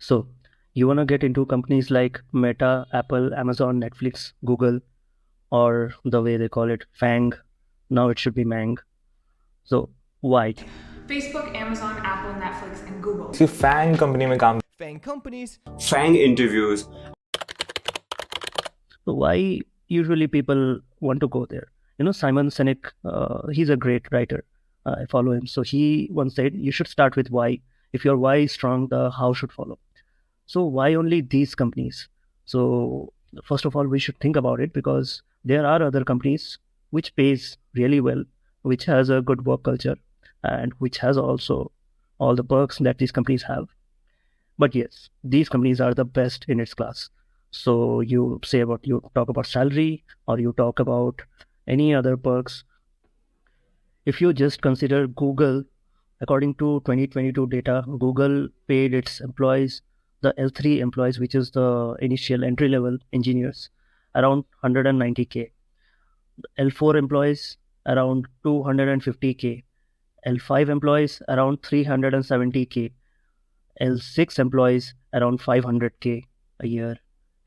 So you want to get into companies like Meta, Apple, Amazon, Netflix, Google, or the way they call it, FAANG. Now it should be MANG. So why? Facebook, Amazon, Apple, Netflix, and Google. किसी Fang company में काम FAANG companies, FAANG interviews. So why usually people want to go there? Simon Sinek, he's a great writer. I follow him. So he once said, you should start with why. If your why is strong, the how should follow. So why only these companies? So first of all, we should think about it because there are other companies which pays really well, which has a good work culture, and which has also all the perks that these companies have. But yes, these companies are the best in its class. So you talk about salary or you talk about any other perks. If you just consider Google, according to 2022 data, Google paid its employees, the L3 employees, which is the initial entry level engineers, around 190K. L4 employees around 250K. L5 employees around 370K. L6 employees around 500K a year.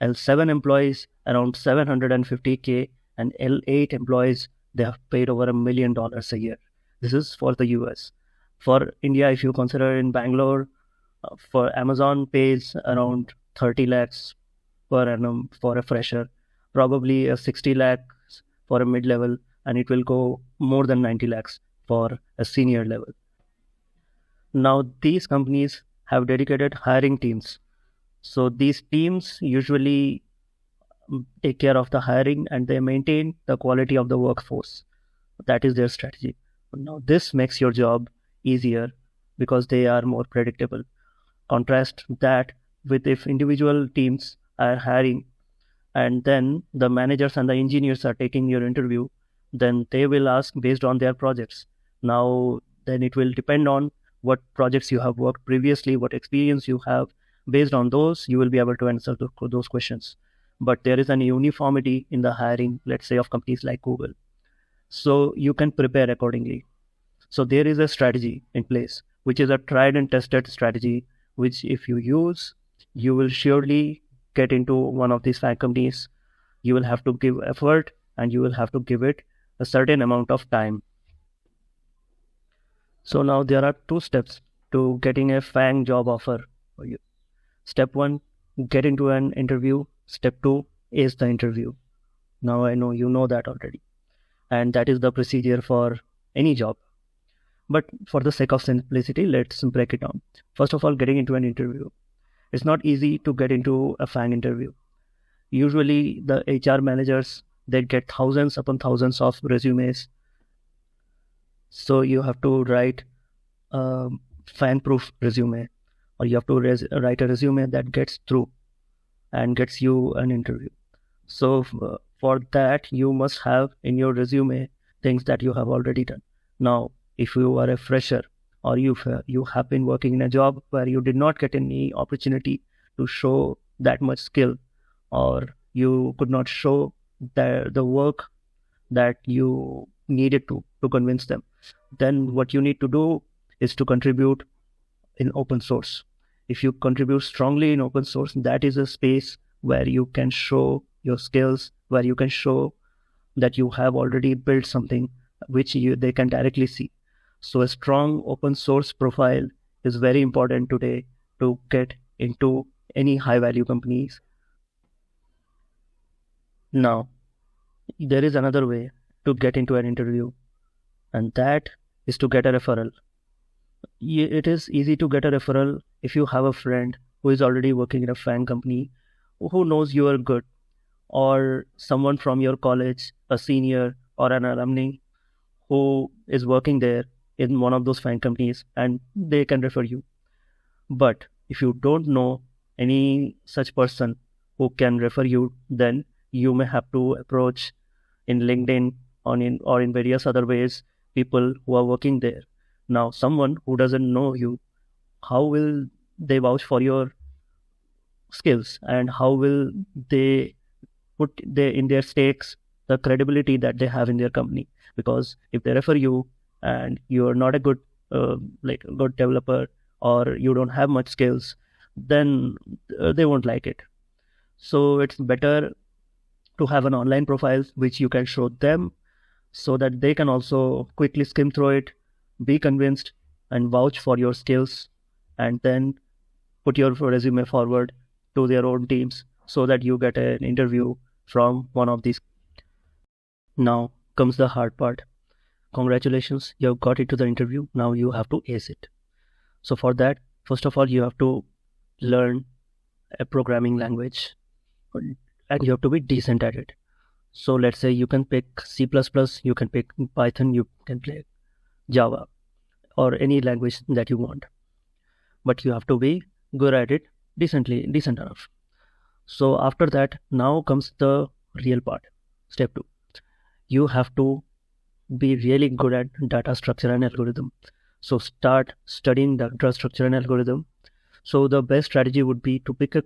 L7 employees around 750K, and L8 employees, they have paid over $1 million a year. This is for the US. For India, if you consider in Bangalore, for Amazon pays around 30 lakhs per annum for a fresher, probably a 60 lakhs for a mid-level, and it will go more than 90 lakhs for a senior level. Now, these companies have dedicated hiring teams. So these teams usually take care of the hiring and they maintain the quality of the workforce. That is their strategy. Now, this makes your job easier because they are more predictable. Contrast that with if individual teams are hiring and then the managers and the engineers are taking your interview, then they will ask based on their projects. Now, then it will depend on what projects you have worked previously, what experience you have. Based on those, you will be able to answer those questions. But there is an uniformity in the hiring, let's say, of companies like Google. So you can prepare accordingly. So there is a strategy in place, which is a tried and tested strategy, which if you use, you will surely get into one of these FAANG companies. You will have to give effort and you will have to give it a certain amount of time. So now there are two steps to getting a FAANG job offer for you. Step 1, get into an interview. Step 2, ace the interview. Now I know you know that already. And that is the procedure for any job. But for the sake of simplicity, let's break it down. First of all, getting into an interview. It's not easy to get into a FAANG interview. Usually the HR managers, they get thousands upon thousands of resumes. So you have to write a FAANG-proof resume, or you have to write a resume that gets through and gets you an interview. So for that, you must have in your resume things that you have already done. Now, if you are a fresher or you have been working in a job where you did not get any opportunity to show that much skill, or you could not show the work that you needed to convince them, then what you need to do is to contribute in open source. If you contribute strongly in open source, that is a space where you can show your skills, where you can show that you have already built something which they can directly see. So a strong open source profile is very important today to get into any high value companies. Now, there is another way to get into an interview, and that is to get a referral. It is easy to get a referral if you have a friend who is already working in a FAANG company, who knows you are good, or someone from your college, a senior or an alumni who is working there in one of those FAANG companies, and they can refer you. But if you don't know any such person who can refer you, then you may have to approach in LinkedIn or in various other ways people who are working there. Now, someone who doesn't know you, how will they vouch for your skills, and how will they put in their stakes the credibility that they have in their company? Because if they refer you and you're not a good good developer, or you don't have much skills, then they won't like it. So it's better to have an online profile which you can show them, so that they can also quickly skim through it, be convinced, and vouch for your skills, and then put your resume forward to their own teams so that you get an interview from one of these. Now comes the hard part. Congratulations, you have got into the interview. Now you have to ace it. So for that, first of all, you have to learn a programming language, and you have to be decent at it. So let's say you can pick C++, you can pick Python, you can pick Java, or any language that you want. But you have to be good at it, decent enough. So after that, now comes the real part. Step 2. You have to be really good at data structure and algorithm. So start studying data structure and algorithm. So the best strategy would be to pick a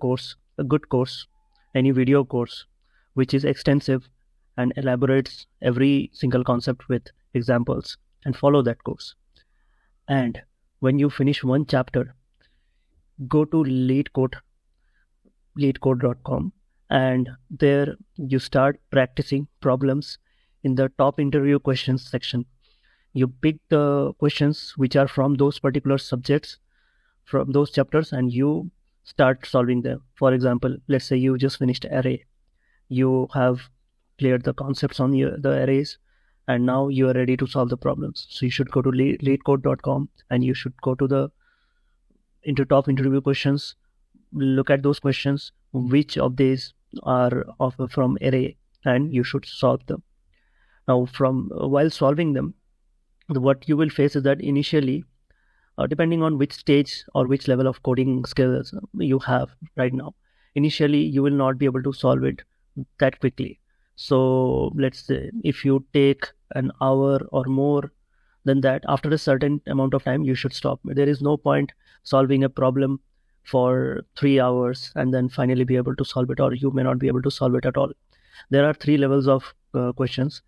good course, any video course, which is extensive and elaborates every single concept with examples, and follow that course. And when you finish one chapter, go to leadcode.com, and there you start practicing problems in the top interview questions section. You pick the questions which are from those particular subjects, from those chapters, and you start solving them. For example, let's say you just finished array. You have cleared the concepts on the arrays, and now you are ready to solve the problems. So you should go to leadcode.com, and you should go to the top interview questions. Look at those questions, which of these are from array, and you should solve them. Now, while solving them, what you will face is that initially, depending on which stage or which level of coding skills you have right now, initially you will not be able to solve it that quickly. So let's say if you take an hour or more than that, after a certain amount of time, you should stop. There is no point solving a problem for 3 hours and then finally be able to solve it, or you may not be able to solve it at all. There are 3 levels of questions: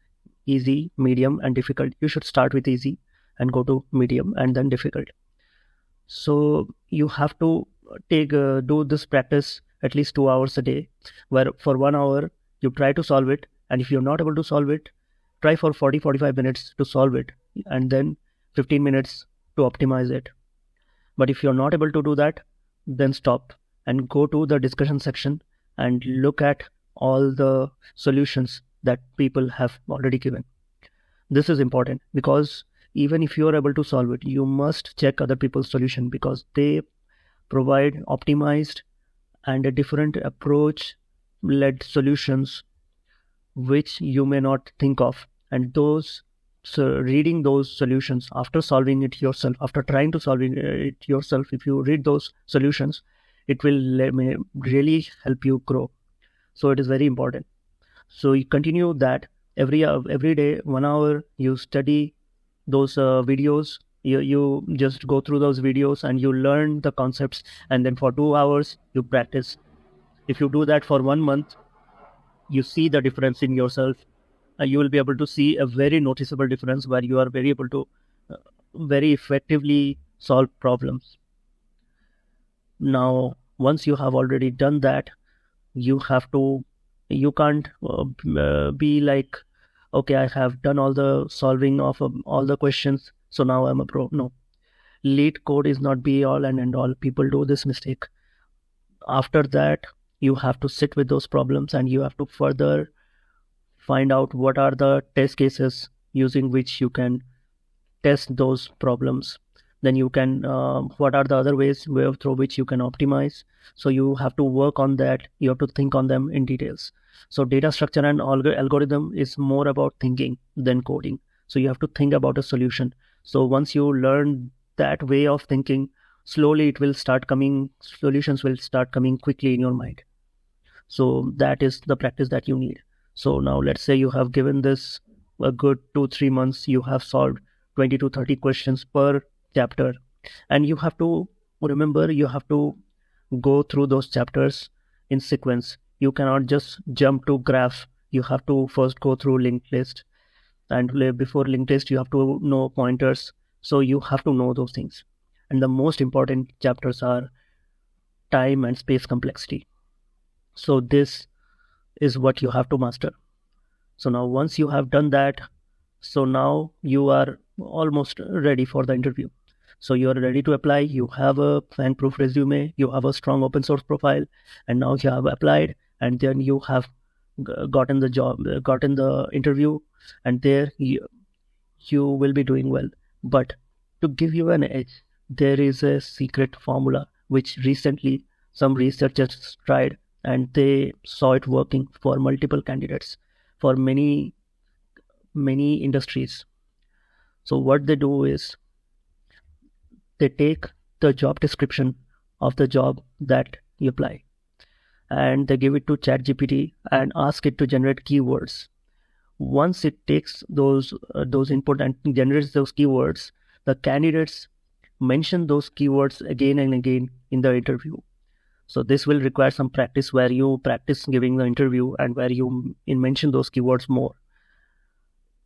easy, medium, and difficult. You should start with easy and go to medium and then difficult. So you have to do this practice at least 2 hours a day, where for 1 hour you try to solve it, and if you're not able to solve it, try for 45 minutes to solve it, and then 15 minutes to optimize it. But if you're not able to do that, then stop and go to the discussion section and look at all the solutions that people have already given. This is important, because even if you are able to solve it, you must check other people's solution, because they provide optimized and a different approach led solutions which you may not think of. And reading those solutions after solving it yourself, after trying to solve it yourself, if you read those solutions, it will really help you grow. So it is very important. So you continue that every day, 1 hour, you study those videos. You just go through those videos and you learn the concepts, and then for 2 hours you practice. If you do that for 1 month, you see the difference in yourself, and you will be able to see a very noticeable difference where you are very able to very effectively solve problems. Now, once you have already done that, you can't be like, okay, I have done all the solving of all the questions, so now I'm a pro. No, lead code is not be all and end all. People do this mistake. After that, you have to sit with those problems, and you have to further find out what are the test cases using which you can test those problems. Then you can what are the other ways through which you can optimize. So you have to work on that. You have to think on them in details. So data structure and algorithm is more about thinking than coding. So you have to think about a solution. So once you learn that way of thinking, slowly solutions will start coming quickly in your mind. So that is the practice that you need. So now let's say you have given this a good 2-3 months, you have solved 20 to 30 questions per chapter, and you have to remember, you have to go through those chapters in sequence. You cannot just jump to graph. You have to first go through linked list, and before linked list you have to know pointers. So you have to know those things. And the most important chapters are time and space complexity. So this is what you have to master. So now once you have done that, so now you are almost ready for the interview. So you are ready to apply. You have a FAANG proof resume. You have a strong open source profile, and now you have applied, and then you have gotten the job, gotten the interview, and there you will be doing well. But to give you an edge, there is a secret formula which recently some researchers tried, and they saw it working for multiple candidates for many industries. So what they do is they take the job description of the job that you apply, and they give it to ChatGPT and ask it to generate keywords. Once it takes those input and generates those keywords, the candidates mention those keywords again and again in the interview. So this will require some practice, where you practice giving the interview and where you mention those keywords more.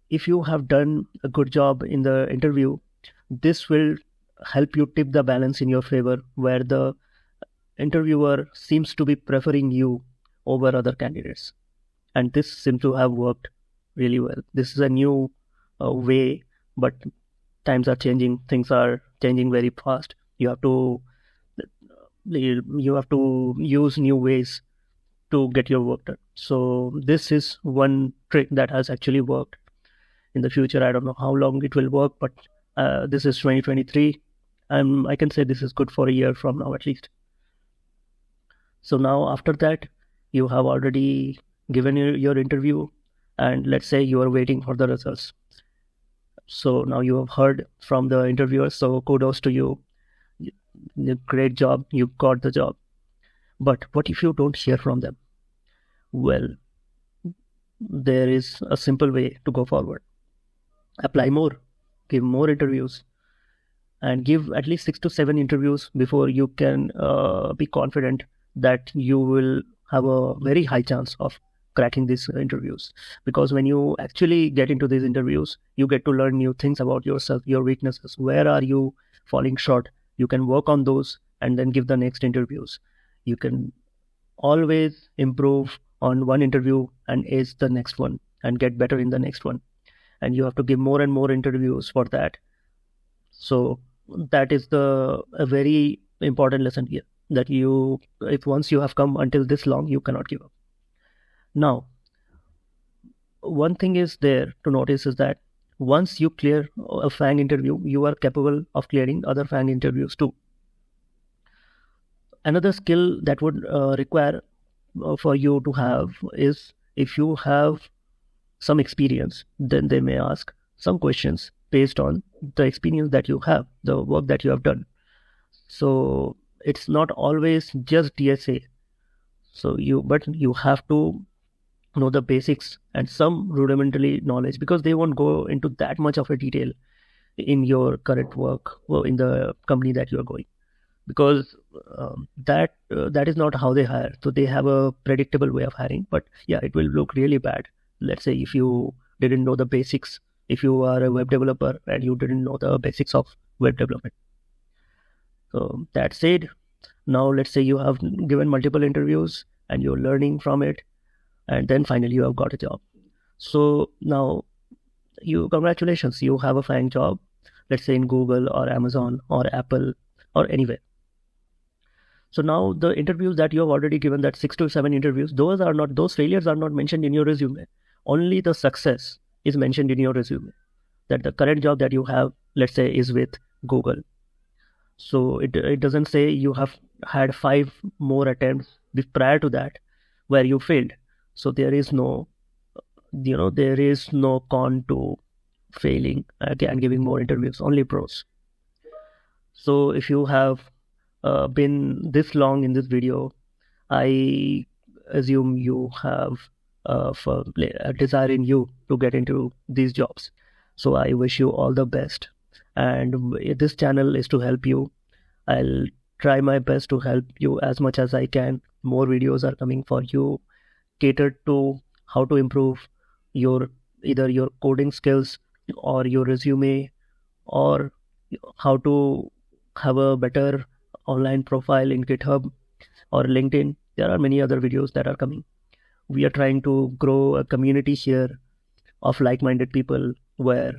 If you have done a good job in the interview, this will help you tip the balance in your favor, where the interviewer seems to be preferring you over other candidates. And this seems to have worked really well. This is a new way, but times are changing. Things are changing very fast. You have to use new ways to get your work done. So this is one trick that has actually worked. In the future, I don't know how long it will work, but this is 2023. I can say this is good for a year from now at least. So now after that, you have already given your interview, and let's say you are waiting for the results. So now you have heard from the interviewer, so kudos to you. Great job, you got the job. But what if you don't hear from them? Well, there is a simple way to go forward. Apply more, give more interviews, and give at least 6 to 7 interviews before you can be confident that you will have a very high chance of cracking these interviews. Because when you actually get into these interviews, you get to learn new things about yourself, your weaknesses, where are you falling short. You can work on those and then give the next interviews. You can always improve on one interview and ace the next one and get better in the next one. And you have to give more and more interviews for that. So that is a very important lesson here, that if once you have come until this long, you cannot give up. Now, one thing is there to notice is that once you clear a FAANG interview, you are capable of clearing other FAANG interviews too. Another skill that would require for you to have is, if you have some experience, then they may ask some questions based on the experience that you have, the work that you have done. So it's not always just DSA. But you have to know the basics and some rudimentary knowledge, because they won't go into that much of a detail in your current work or in the company that you are going, because that is not how they hire. So they have a predictable way of hiring, but yeah, it will look really bad. Let's say if you didn't know the basics, if you are a web developer and you didn't know the basics of web development. So that said, now let's say you have given multiple interviews and you're learning from it, and then finally you have got a job. So now congratulations, you have a FAANG job, let's say in Google or Amazon or Apple or anywhere. So now the interviews that you have already given, that 6 to 7 interviews, those failures are not mentioned in your resume. Only the success is mentioned in your resume. That the current job that you have, let's say, is with Google. So it doesn't say you have had 5 more attempts prior to that where you failed. So there is no con to failing and giving more interviews, only pros. So if you have been this long in this video, I assume you have a desire in you to get into these jobs. So I wish you all the best. And this channel is to help you. I'll try my best to help you as much as I can. More videos are coming for you, catered to how to improve either your coding skills or your resume, or how to have a better online profile in GitHub, or LinkedIn. There are many other videos that are coming. We are trying to grow a community here of like-minded people where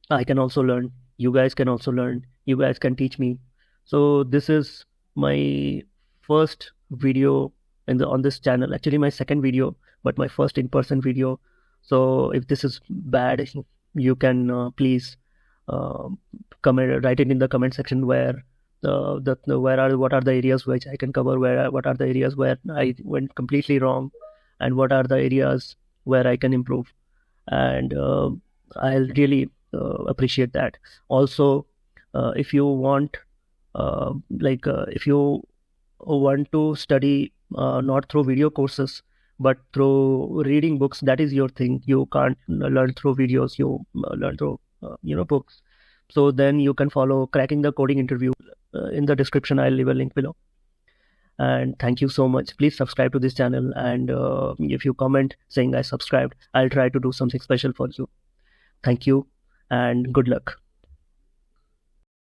I can also learn. You guys can also learn. You guys can teach me. So this is my first video on this channel. Actually, my second video, but my first in-person video. So if this is bad, you can please comment, write it in the comment section where what are the areas which I can cover, what are the areas where I went completely wrong, and what are the areas where I can improve. And I'll really appreciate that. Also, if you want, if you want to study not through video courses but through reading books, that is your thing. You can't learn through videos. You learn through books. So then you can follow Cracking the Coding interview. In the description, I'll leave a link below. And thank you so much. Please subscribe to this channel, and if you comment saying I subscribed, I'll try to do something special for you. Thank you and good luck.